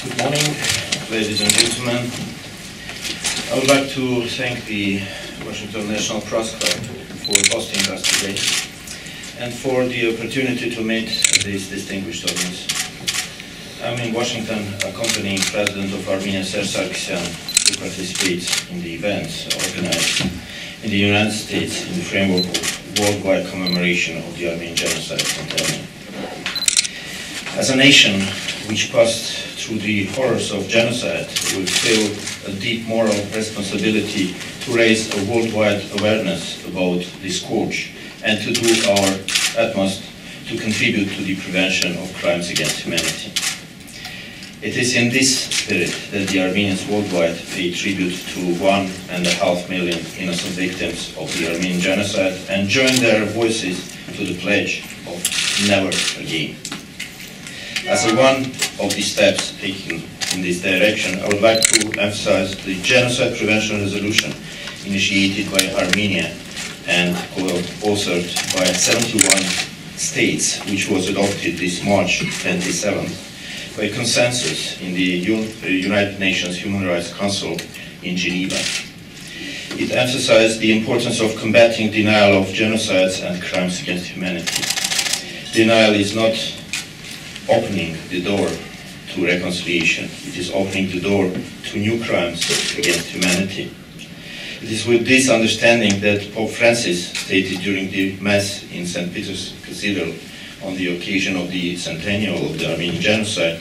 Good morning, ladies and gentlemen. I would like to thank the Washington National Press Club for hosting us today and for the opportunity to meet this distinguished audience. I'm in Washington accompanying President of Armenia, Serge Sargsyan, who participates in the events organized in the United States in the framework of worldwide commemoration of the Armenian genocide centennial. As a nation which passed through the horrors of genocide, we feel a deep moral responsibility to raise a worldwide awareness about this scourge and to do our utmost to contribute to the prevention of crimes against humanity. It is in this spirit that the Armenians worldwide pay tribute to 1.5 million innocent victims of the Armenian genocide and join their voices to the pledge of never again. As one of the steps taken in this direction, I would like to emphasize the Genocide Prevention Resolution initiated by Armenia and co-authored by 71 states, which was adopted this March 27th by consensus in the United Nations Human Rights Council in Geneva. It emphasized the importance of combating denial of genocides and crimes against humanity. Denial is not opening the door to reconciliation. It is opening the door to new crimes against humanity. It is with this understanding that Pope Francis stated during the Mass in St. Peter's Cathedral on the occasion of the centennial of the Armenian genocide,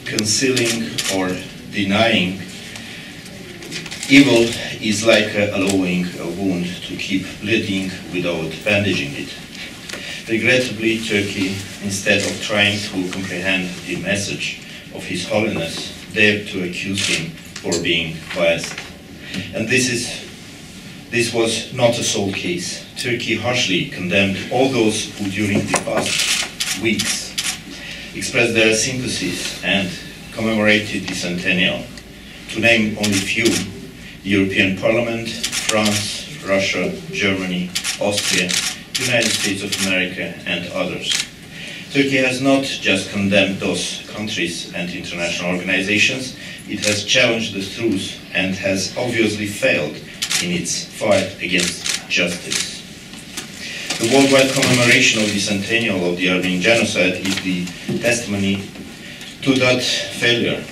concealing or denying evil is like allowing a wound to keep bleeding without bandaging it. Regrettably, Turkey, instead of trying to comprehend the message of His Holiness, dared to accuse him for being biased. And this was not a sole case. Turkey harshly condemned all those who during the past weeks expressed their sympathies and commemorated the centennial. To name only a few: the European Parliament, France, Russia, Germany, Austria, United States of America, and others. Turkey has not just condemned those countries and international organizations, it has challenged the truth and has obviously failed in its fight against justice. The worldwide commemoration of the centennial of the Armenian genocide is the testimony to that failure.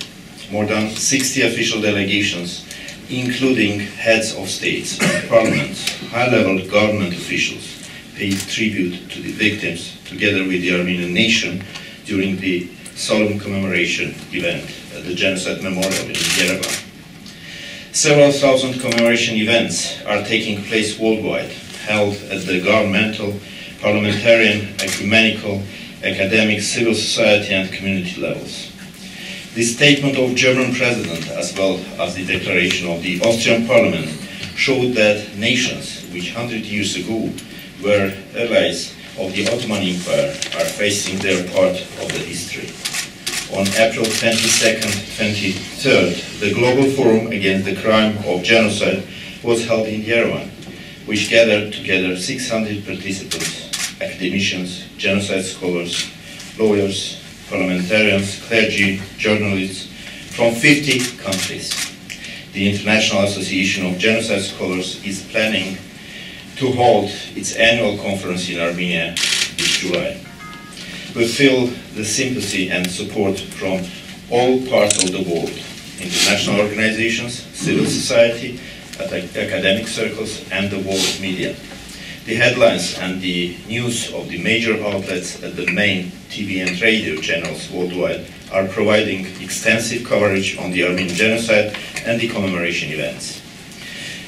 More than 60 official delegations, including heads of states, parliaments, high-level government officials, paid tribute to the victims together with the Armenian nation during the solemn commemoration event at the Genocide Memorial in Yerevan. Several thousand commemoration events are taking place worldwide, held at the governmental, parliamentarian, ecumenical, academic, civil society and community levels. The statement of German President as well as the declaration of the Austrian Parliament showed that nations which 100 years ago were allies of the Ottoman Empire are facing their part of the history. On April 22nd, 23rd, the Global Forum Against the Crime of Genocide was held in Yerevan, which gathered together 600 participants, academicians, genocide scholars, lawyers, parliamentarians, clergy, journalists from 50 countries. The International Association of Genocide Scholars is planning to hold its annual conference in Armenia this July. We feel the sympathy and support from all parts of the world, international organizations, civil society, academic circles, and the world media. The headlines and the news of the major outlets at the main TV and radio channels worldwide are providing extensive coverage on the Armenian genocide and the commemoration events.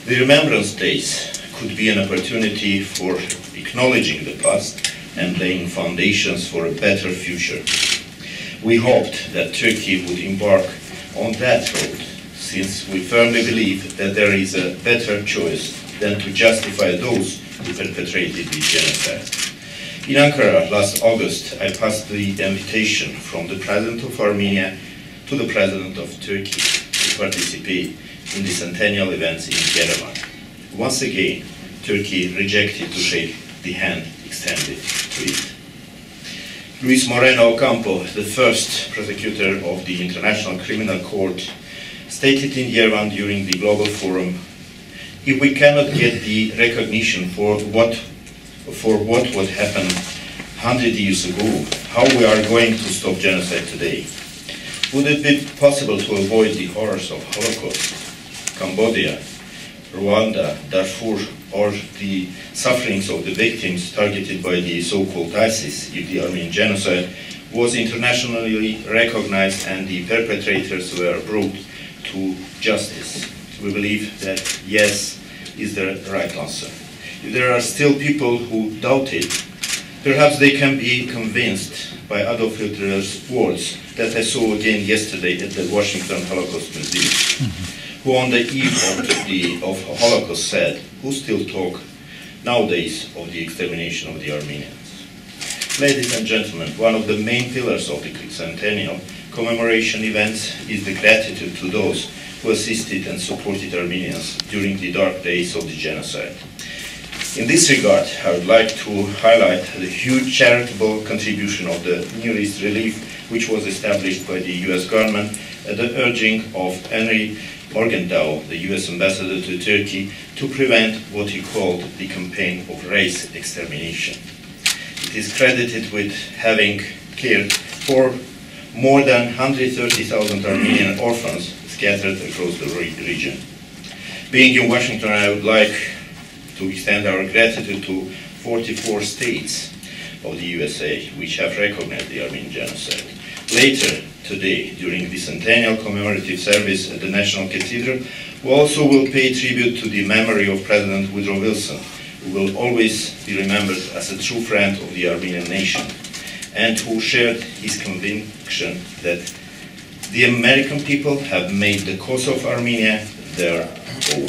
The Remembrance Days could be an opportunity for acknowledging the past and laying foundations for a better future. We hoped that Turkey would embark on that road, since we firmly believe that there is a better choice than to justify those who perpetrated the genocide. In Ankara last August, I passed the invitation from the President of Armenia to the President of Turkey to participate in the centennial events in Yerevan. Once again, Turkey rejected to shake the hand extended to it. Luis Moreno Ocampo, the first prosecutor of the International Criminal Court, stated in Yerevan during the Global Forum, if we cannot get the recognition for what would happen 100 years ago, how we are going to stop genocide today? Would it be possible to avoid the horrors of Holocaust, Cambodia, Rwanda, Darfur, or the sufferings of the victims targeted by the so-called ISIS if the Armenian genocide was internationally recognized and the perpetrators were brought to justice? We believe that yes is the right answer. If there are still people who doubt it, perhaps they can be convinced by Adolf Hitler's words that I saw again yesterday at the Washington Holocaust Museum, who on the eve of Holocaust said, who still talk nowadays of the extermination of the Armenians. Ladies and gentlemen, one of the main pillars of the centennial commemoration events is the gratitude to those who assisted and supported Armenians during the dark days of the genocide. In this regard, I would like to highlight the huge charitable contribution of the Near East Relief, which was established by the US government at the urging of Henry Morgenthau, the US ambassador to Turkey, to prevent what he called the campaign of race extermination. It is credited with having cared for more than 130,000 Armenian orphans scattered across the region. Being in Washington, I would like to extend our gratitude to 44 states of the USA which have recognized the Armenian genocide. Later today, during the centennial commemorative service at the National Cathedral, we also will pay tribute to the memory of President Woodrow Wilson, who will always be remembered as a true friend of the Armenian nation, and who shared his conviction that the American people have made the cause of Armenia their own.